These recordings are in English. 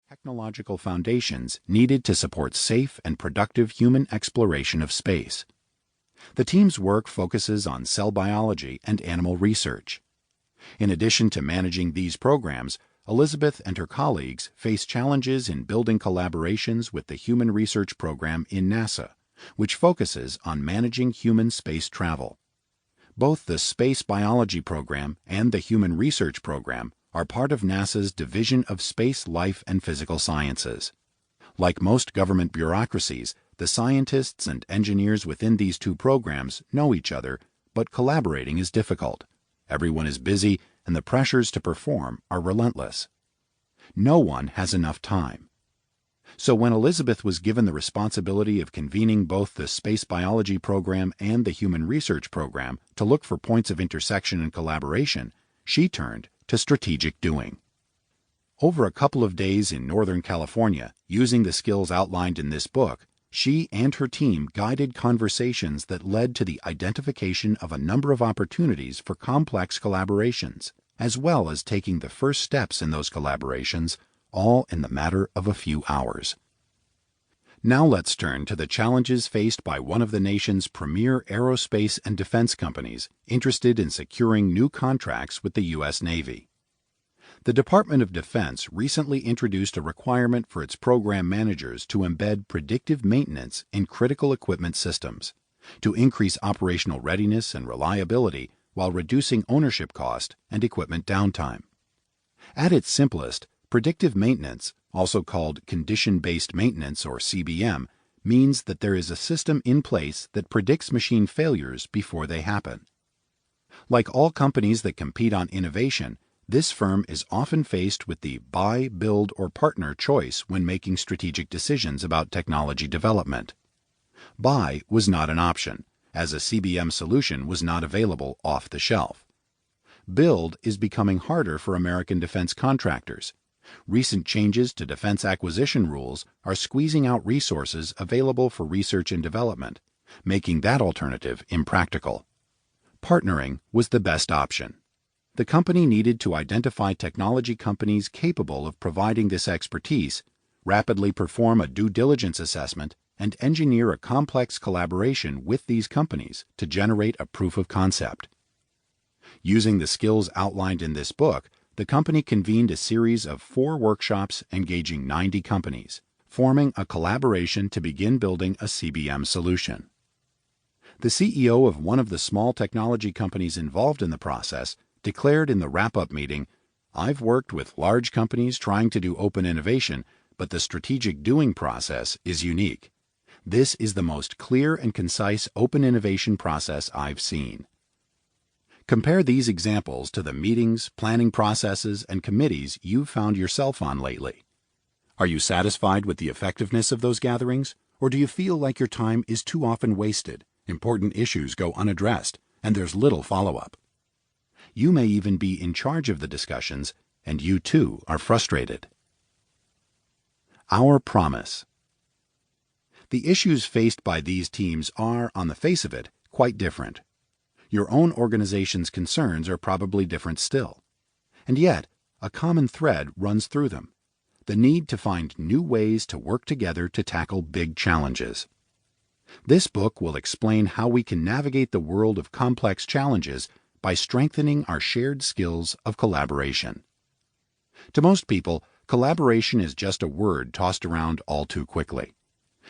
technological foundations needed to support safe and productive human exploration of space. The team's work focuses on cell biology and animal research. In addition to managing these programs, Elizabeth and her colleagues face challenges in building collaborations with the Human Research Program in NASA, which focuses on managing human space travel. Both the Space Biology Program and the Human Research Program are part of NASA's Division of Space, Life, and Physical Sciences. Like most government bureaucracies, the scientists and engineers within these two programs know each other, but collaborating is difficult. Everyone is busy, and the pressures to perform are relentless. No one has enough time. So when Elizabeth was given the responsibility of convening both the Space Biology Program and the Human Research Program to look for points of intersection and collaboration, she turned to strategic doing. Over a couple of days in Northern California, using the skills outlined in this book, she and her team guided conversations that led to the identification of a number of opportunities for complex collaborations, as well as taking the first steps in those collaborations, all in the matter of a few hours. Now let's turn to the challenges faced by one of the nation's premier aerospace and defense companies interested in securing new contracts with the U.S. Navy. The Department of Defense recently introduced a requirement for its program managers to embed predictive maintenance in critical equipment systems, to increase operational readiness and reliability while reducing ownership cost and equipment downtime. At its simplest, predictive maintenance, also called condition-based maintenance or CBM, means that there is a system in place that predicts machine failures before they happen. Like all companies that compete on innovation, this firm is often faced with the buy, build, or partner choice when making strategic decisions about technology development. Buy was not an option, as a CBM solution was not available off the shelf. Build is becoming harder for American defense contractors. Recent changes to defense acquisition rules are squeezing out resources available for research and development, making that alternative impractical. Partnering was the best option. The company needed to identify technology companies capable of providing this expertise, rapidly perform a due diligence assessment, and engineer a complex collaboration with these companies to generate a proof of concept. Using the skills outlined in this book, the company convened a series of 4 workshops engaging 90 companies, forming a collaboration to begin building a CBM solution. The CEO of one of the small technology companies involved in the process declared in the wrap-up meeting, "I've worked with large companies trying to do open innovation, but the strategic doing process is unique. This is the most clear and concise open innovation process I've seen." Compare these examples to the meetings, planning processes, and committees you've found yourself on lately. Are you satisfied with the effectiveness of those gatherings, or do you feel like your time is too often wasted, important issues go unaddressed, and there's little follow-up? You may even be in charge of the discussions, and you too are frustrated. Our promise. The issues faced by these teams are, on the face of it, quite different. Your own organization's concerns are probably different still. And yet, a common thread runs through them: the need to find new ways to work together to tackle big challenges. This book will explain how we can navigate the world of complex challenges by strengthening our shared skills of collaboration. To most people, collaboration is just a word tossed around all too quickly.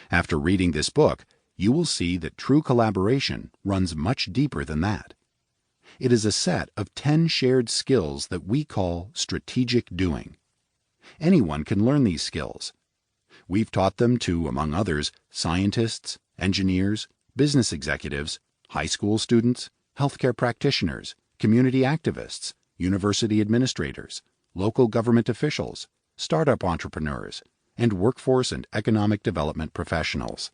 After reading this book, you will see that true collaboration runs much deeper than that. It is a set of 10 shared skills that we call strategic doing. Anyone can learn these skills. We've taught them to, among others, scientists, engineers, business executives, high school students, healthcare practitioners, community activists, university administrators, local government officials, startup entrepreneurs, and workforce and economic development professionals.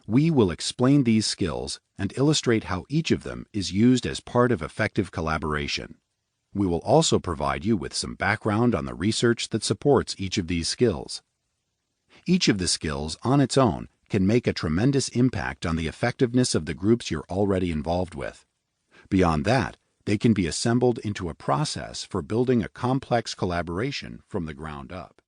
We will explain these skills and illustrate how each of them is used as part of effective collaboration. We will also provide you with some background on the research that supports each of these skills. Each of the skills on its own can make a tremendous impact on the effectiveness of the groups you're already involved with. Beyond that, they can be assembled into a process for building a complex collaboration from the ground up.